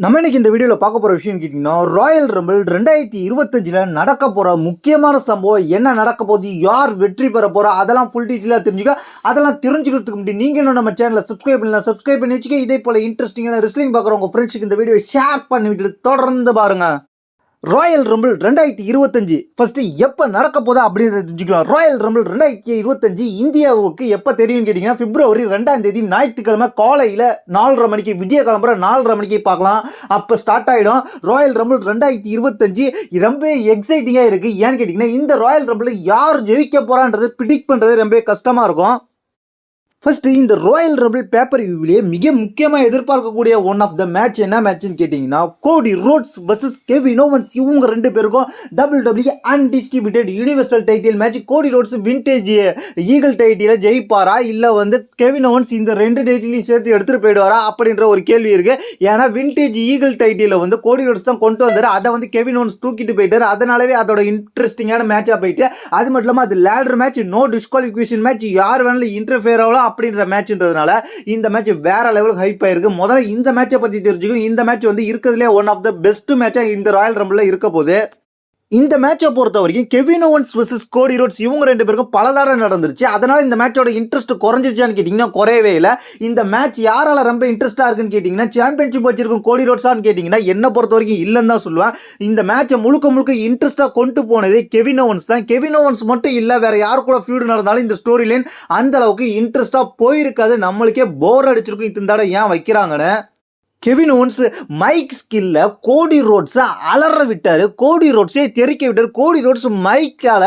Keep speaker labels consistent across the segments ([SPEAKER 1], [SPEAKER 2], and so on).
[SPEAKER 1] நம்ம இன்னைக்கு இந்த வீடியோவில் பார்க்க போகிற விஷயம் கேட்டிங்கன்னா ராயல் ரம்பிள் 2025 நடக்க போகிற முக்கியமான சம்பவம் என்ன நடக்க போகுது, யார் வெற்றி பெற போகிறா, அதெல்லாம் ஃபுல் டீட்டெயிலாக தெரிஞ்சுக்க. அதெல்லாம் தெரிஞ்சுக்கிறதுக்கு முன்னாடி நீங்கள் இன்னும் நம்ம சேனலை சப்ஸ்கிரைப் பண்ணி வச்சுக்க. இதே போல் இன்ட்ரெஸ்டிங்கான ரெஸ்லிங் பார்க்குற உங்கள் ஃப்ரெண்ட்ஸுக்கு இந்த வீடியோ ஷேர் பண்ணி விட்டுட்டு தொடர்ந்து பாருங்கள். ராயல் ரம்பிள் 2025 ஃபர்ஸ்ட் எப்போ நடக்க போதா அப்படின்றத தெரிஞ்சுக்கலாம். ராயல் ரம்பிள் 2025 இந்தியாவுக்கு எப்போ தெரியும்னு கேட்டிங்கன்னா பிப்ரவரி 2ஆம் தேதி ஞாயிற்றுக்கிழமை காலையில் 4:30 மணிக்கு, விஜய கிளம்புற 4:30 மணிக்கு பார்க்கலாம். அப்போ ஸ்டார்ட் ஆகிடும் ராயல் ரம்பிள் 2025. ரொம்ப எக்ஸைட்டிங்காக இருக்குது. ஏன்னு கேட்டிங்கன்னா இந்த ராயல் ரம்பிள் யார் ஜெயிக்க போகிறான்றது ப்ரிடிக்ட் பண்ணுறது ரொம்ப கஷ்டமாக இருக்கும். ஃபர்ஸ்ட் இந்த ராயல் ரம்பிள் பேப்பர் வியூவிலேயே மிக முக்கியமாக எதிர்பார்க்கக்கூடிய ஒன் ஆஃப் த மேட்ச் என்ன மேட்ச்னு கேட்டிங்கன்னா கோடி ரோட்ஸ் வர்சஸ் கெவின் ஓவன்ஸ். இவங்க ரெண்டு பேருக்கும் WWE undisputed universal title match. Cody Rhodes vintage eagle டைட்டில ஜெயிப்பாரா இல்லை கெவின் ஓவன்ஸ் இந்த ரெண்டு டைட்டிலையும் சேர்த்து எடுத்துகிட்டு போயிடுவாரா அப்படின்ற ஒரு கேள்வி இருக்குது. ஏன்னா விண்டேஜ் ஈகிள் டைட்டில கோடி ரோட்ஸ் தான் கொண்டு வந்தார். அதை கெவின் ஓவன்ஸ் தூக்கிட்டு போயிட்டார். அதனாலவே அதோட இன்ட்ரெஸ்டிங்கான மேட்சாக போயிட்டு, அது மட்டும் இல்லாமல் அது ladder match, no disqualification match, யார் வேணாலும் இன்டர்ஃபியர் ஆகலாம் அப்படின்ற மேட்ச்ன்றதுனால இந்த மேட்ச் வேற லெவலுக்கு ஹைப் ஆயிருக்கு. முதல்ல இந்த மேட்சை பத்தி தெரிஞ்சுக்கும். இந்த மேட்ச் இருக்கிறதுலே ஒன் ஆஃப் த பெஸ்ட் மேட்சா இந்த ராயல் ரம்பிள்ல இருக்க போகுது. இந்த மேட்சை பொறுத்த வரைக்கும் கெவின் ஓவன்ஸ் வர்சஸ் கோடி ரோட்ஸ் இவங்க ரெண்டு பேருக்கும் பல தடவை நடந்துருச்சு. அதனால இந்த மேட்சோட இன்ட்ரெஸ்ட் குறைஞ்சிருச்சான்னு கேட்டிங்கன்னா குறையவே இல்லை. இந்த மேட்ச் யாரால ரொம்ப இன்ட்ரெஸ்டாக இருக்குன்னு கேட்டிங்கன்னா சாம்பியன்ஷிப் வச்சிருக்கும் கோடி ரோட்ஸான்னு கேட்டிங்கன்னா என்ன பொறுத்த வரைக்கும் இல்லைன்னு தான் சொல்லுவேன். இந்த மேட்சை முழுக்க இன்ட்ரெஸ்டாக கொண்டு போனதே கெவின் ஓவன்ஸ் தான். கெவின் ஓவன்ஸ் மட்டும் இல்லை, வேற யார் கூட ஃபியூட் நடந்தாலும் இந்த ஸ்டோரி லைன் அந்த அளவுக்கு இன்ட்ரெஸ்டாக போயிருக்காது. நம்மளுக்கே போர் அடிச்சிருக்கும் இந்த தடவை ஏன் வைக்கிறாங்கன்னு. கெவின் ஓவன்ஸ் மைக் ஸ்கில்ல கோடி ரோட்ஸை அலற விட்டார், கோடி ரோட்ஸே தெறிக்க விட்டார். கோடி ரோட்ஸ் மைக்கால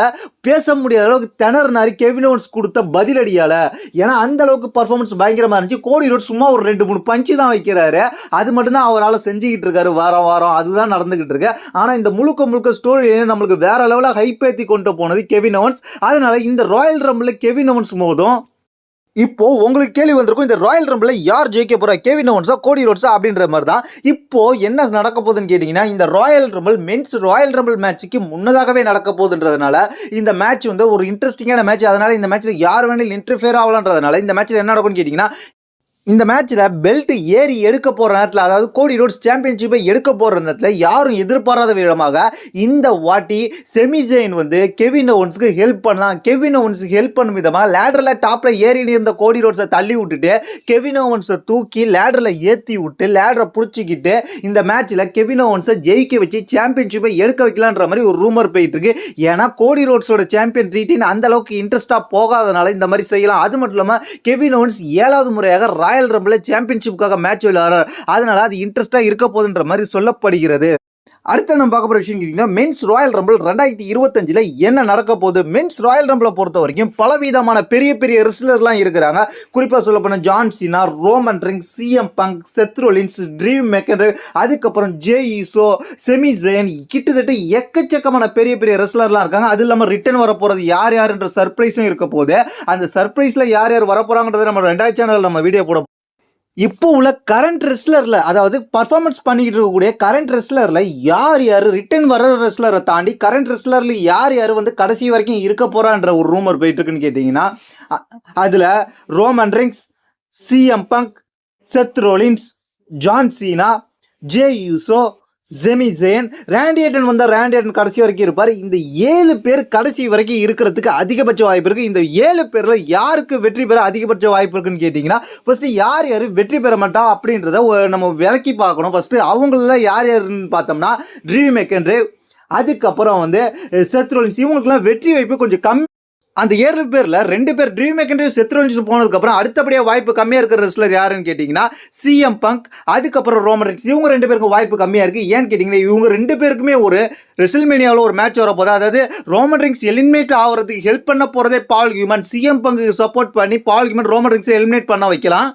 [SPEAKER 1] பேச முடியாத அளவுக்கு திணறினாரு கெவின் ஓவன்ஸ் கொடுத்த பதிலடியால. ஏன்னா அந்த அளவுக்கு பர்ஃபார்மன்ஸ் பயங்கரமா இருந்துச்சு. கோடி ரோட்ஸ் சும்மா ஒரு 2-3 பஞ்சு தான் வைக்கிறாரு. அது மட்டும்தான் அவரால் செஞ்சுக்கிட்டு இருக்காரு வாரம் அதுதான் நடந்துகிட்டு இருக்கு. ஆனா இந்த முழுக்க ஸ்டோரி நம்மளுக்கு வேற லெவலில் ஹைப் ஏற்றி கொண்டு போனது கெவின் ஓவன்ஸ். அதனால இந்த ராயல் ரம்பிள் கெவின் ஓவன்ஸ் மோதும். இப்போ உங்களுக்கு கேள்வி வந்திருக்கும், இந்த ராயல் ரம்பிள் யார் ஜெயிக்க போறா, கெவின் ஓவன்ஸா கோடி ரோட்ஸா அப்படின்ற மாதிரி தான். இப்போ என்ன நடக்க போகுதுன்னு கேட்டீங்கன்னா இந்த royal rumble men's royal rumble மேட்சுக்கு முன்னதாகவே நடக்க போகுதுன்றதுனால இந்த மேட்ச் ஒரு இன்ட்ரெஸ்டிங்கான மேட்ச். அதனால இந்த மேட்ச்ல யார் வேணாலும் இன்டர்ஃபியர் ஆகலான்றதுனால இந்த மேட்ச்ல என்ன நடக்கும்னு கேட்டீங்கன்னா இந்த மேட்ச்சில் பெல்ட் ஏறி எடுக்க போகிற நேரத்தில், அதாவது கோடி ரோட்ஸ் சாம்பியன்ஷிப்பை எடுக்க போகிற நேரத்தில் யாரும் எதிர்பாராத விதமாக இந்த வாட்டி செமிசைன் கெவின் ஓவன்ஸுக்கு ஹெல்ப் பண்ணலாம். கெவின் ஓவன்ஸுக்கு ஹெல்ப் பண்ணும் விதமாக லேடரில் டாப்பில் ஏறி இருந்த கோடி ரோட்ஸை தள்ளி விட்டுட்டு கெவின் ஓவன்ஸை தூக்கி லேடரில் ஏற்றி விட்டு லேடரை பிடிச்சிக்கிட்டு இந்த மேட்ச்சில் கெவின் ஓவன்ஸை ஜெயிக்க வச்சு சாம்பியன்ஷிப்பை எடுக்க வைக்கலான்ற மாதிரி ஒரு ரூமர் போயிட்டு இருக்கு. ஏன்னா கோடி ரோட்ஸோட சாம்பியன் ட்ரீட்டின் அந்த அளவுக்கு இன்ட்ரெஸ்டாக போகாதனால இந்த மாதிரி செய்யலாம். அது மட்டும் இல்லாமல் கெவின் ஓவன்ஸ் 7வது முறையாக ராயல் ரம்பிள் சாம்பியன்ஷிப்புக்காக மேட்ச் விளையாடுறார். அதனால அது இன்ட்ரெஸ்டா இருக்க போகுதுன்ற மாதிரி சொல்லப்படுகிறது. அடுத்த நம்ம பார்க்க போற விஷயம் கேட்டீங்கன்னா மென்ஸ் ராயல் ரம்பிள் 2025 என்ன நடக்க போகுது. மென்ஸ் ராயல் ரம்பிளை பொறுத்த வரைக்கும் பலவிதமான பெரிய ரெஸ்லர்லாம் இருக்கிறாங்க. குறிப்பாக சொல்ல போனா John Cena, Roman Reigns, CM Punk, Seth Rollins, Drew McIntyre, அதுக்கப்புறம் ஜே ஈசோ, செமி ஜெயின், கிட்டத்தட்ட எக்கச்சக்கமான பெரிய ரெஸ்லர்லாம் இருக்காங்க. அது இல்லாமல் ரிட்டர்ன் வர போறது யாருன்ற சர்ப்ரைஸும் இருக்க போகுது. அந்த சர்ப்ரைஸ்ல யார் வர போறாங்கன்றதை நம்ம 2வது சேனல் நம்ம வீடியோ போட. இப்போ உள்ள கரண்ட் ரெஸ்லர்ல, அதாவது பர்ஃபார்மன்ஸ் பண்ணிக்கிட்டு இருக்கக்கூடிய கரண்ட் ரெஸ்லர்ல யார் ரிட்டர்ன் வர ரெஸ்லரை தாண்டி கரண்ட் ரெஸ்லர்ல யார் கடைசி வரைக்கும் இருக்க போறான்ற ஒரு ரூமர் போயிட்டு இருக்குன்னு கேட்டீங்கன்னா அதுல Roman Reigns, CM Punk, Seth Rollins, John Cena, Jey Uso, Sami Zayn, Randy Orton கடைசி வரைக்கும் இருப்பார். இந்த 7 பேர் கடைசி வரைக்கும் இருக்கிறதுக்கு அதிகபட்ச வாய்ப்பு இருக்கு. இந்த 7 பேர்ல யாருக்கு வெற்றி பெற அதிகபட்ச வாய்ப்பு இருக்குன்னு கேட்டீங்கன்னா ஃபர்ஸ்ட் யார் வெற்றி பெற மாட்டா அப்படின்றத நம்ம விளக்கி பார்க்கணும். ஃபர்ஸ்ட் அவங்கள யாருன்னு பார்த்தோம்னா ட்ரீவ் மெக்கன்டர், அதுக்கப்புறம் செத் ரோலின்ஸ், இவங்களுக்குலாம் வெற்றி வாய்ப்பு கொஞ்சம் கம்மி. அந்த 7 பேர்ல 2 பேர் ட்ரீவ் மெக்கன்டர், செத் ரோலின்ஸ் போனதுக்கு அப்புறம் அடுத்தபடியாக வாய்ப்பு கம்மியா இருக்கிற ரெஸ்லர் யாருன்னு கேட்டீங்கன்னா சிஎம் பங்க், அதுக்கப்புறம் ரோமன் ரிங்ஸ். இவங்க 2 பேருக்கு வாய்ப்பு கம்மியா இருக்கு. ஏன்னு கேட்டீங்கன்னா இவங்க 2 பேருக்குமே ஒரு ரெசில்மேனியாவில் ஒரு மேட்ச் வர போது, அதாவது ரோமன் ரிங்ஸ் எலிமினேட் ஆகிறதுக்கு ஹெல்ப் பண்ண போறதே பால் ஹியூமன். சிஎம் பங்கு சப்போர்ட் பண்ணி பால் ஹியூமன் ரோமன் ரிங்ஸை எலிமினேட் பண்ண வைக்கலாம்.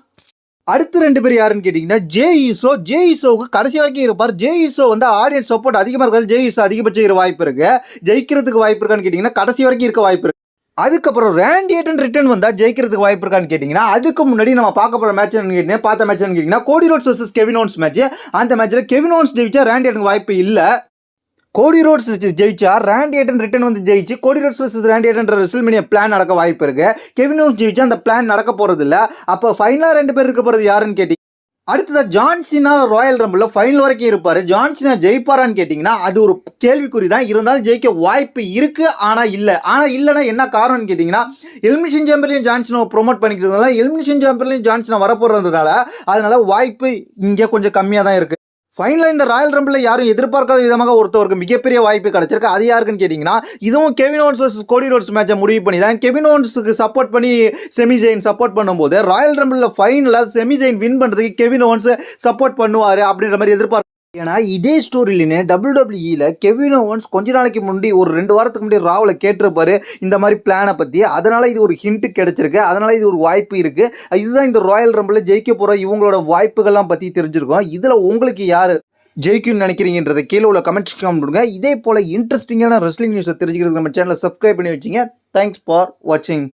[SPEAKER 1] அடுத்த 2 பேர் யாருன்னு கேட்டீங்கன்னா ஜே ஈசோவுக்கு கடைசி வரைக்கும் இருப்பார். ஜே ஈசோ ஆடியன்ஸ் சப்போர்ட் அதிகமாக இருக்காது. ஜே ஈசோ அதிகபட்சம் வாய்ப்பு இருக்கு. ஜெயிக்கிறதுக்கு வாய்ப்பு இருக்கான்னு கேட்டீங்கன்னா கடைசி வரைக்கும் இருக்க வாய்ப்பு இருக்கு. அதுக்கப்புறம் ராண்டி ஆர்டன் ரிட்டர்ன் வந்தா ஜெயிக்கிறதுக்கு வாய்ப்பு இருக்கான்னு கேட்டீங்கன்னா அதுக்கு முன்னாடி நம்ம பார்க்க போற மேட்ச் பார்த்த மேட்ச் கேட்டீங்கன்னா கோடி roads versus Kevin Owens match. அந்த மேட்ச்ல கெவின் ஓவன்ஸ் ஜெயிச்சா ராண்டி ஆர்டனுக்கு வாய்ப்பு இல்லை. கோடி ரோட்ஸ் ஜெயிச்சா ராண்டி ஆர்டன் ரிட்டர்ன் ஜெயிச்சு கோடி ரோட்ஸ் வர்சஸ் ராண்டி ஆர்டன்ற ரெஸ்ல்மேனியா பிளான் நடக்க வாய்ப்பு இருக்கு. கெவின் ஓவன்ஸ் ஜெயிச்சா அந்த பிளான் நடக்க போறது இல்லை. அப்போ ஃபைனலா 2 பேர் இருக்க போறது யாருன்னு கேட்டீங்க அடுத்ததா ஜான்சினா ராயல் ரம்பிள்ல ஃபைனல் வரைக்கும் இருப்பாரு. ஜான்சினா ஜெயிப்பாரான்னு கேட்டீங்கன்னா, அது ஒரு கேள்விக்குறி தான். இருந்தாலும் ஜெயிக்க வாய்ப்பு இருக்கு. ஆனா இல்லன்னா என்ன காரணம்னு கேட்டீங்கன்னா, எலிமினேஷன் சேம்பர்லயும் ஜான்சினாவை ப்ரொமோட் பண்ணிக்கிறதுனால, எலிமினேஷன் சேம்பர்லயும் ஜான்சினா வரப்போறதுனால, அதனால வாய்ப்பு இங்க கொஞ்சம் கம்மியா தான் இருக்கு. ஃபைனலா இந்த ராயல் ரம்பிள்ல யாரும் எதிர்பார்க்காத விதமாக ஒருத்தவருக்கு மிகப்பெரிய வாய்ப்பு கிடைச்சிருக்கு. அது யாருக்குன்னு கேட்டீங்கன்னா, இதுவும் கெவின் ஓவன்ஸ் வர்சஸ் கோடி ரோட்ஸ் மேட்சை முடிவு பண்ணி தான் கெவின் ஓவன்ஸுக்கு சப்போர்ட் பண்ணி செமி ஜெயின் சப்போர்ட் பண்ணும்போது, ராயல் ரம்பிள்ல ஃபைனலா செமி ஜெயின் வின் பண்றதுக்கு கெவின் ஓவன்ஸ் சப்போர்ட் பண்ணுவாரு அப்படின்ற மாதிரி எதிர்பார்ப்பு. ஏன்னா இதே ஸ்டோரியிலே டபிள்யூடபிள்யூஇல கெவின் ஓவன்ஸ் கொஞ்ச நாளைக்கு முன்னாடி ஒரு 2 வாரத்துக்கு முன்னாடி ராவில் கேட்டிருப்பாரு இந்த மாதிரி பிளானை பற்றி. அதனால இது ஒரு ஹிண்ட் கிடைச்சிருக்கு. அதனால இது ஒரு வாய்ப்பு இருக்கு. இதுதான் இந்த ராயல் ரம்பிளில் ஜெயிக்க போகிற இவங்களோட வாய்ப்புகள்லாம் பற்றி தெரிஞ்சிருக்கோம். இதில் உங்களுக்கு யார் ஜெயிக்கும்னு நினைக்கிறீங்கன்றதை கீழே உள்ள கமெண்ட்ஸ் பண்ணுங்க. இதே போல் இன்ட்ரெஸ்டிங்கான ரெஸ்லிங் நியூஸை தெரிஞ்சுக்கிறதுக்கு நம்ம சேனலை சப்ஸ்கிரைப் பண்ணி வச்சிங்க. தேங்க்ஸ் ஃபார் வாட்சிங்.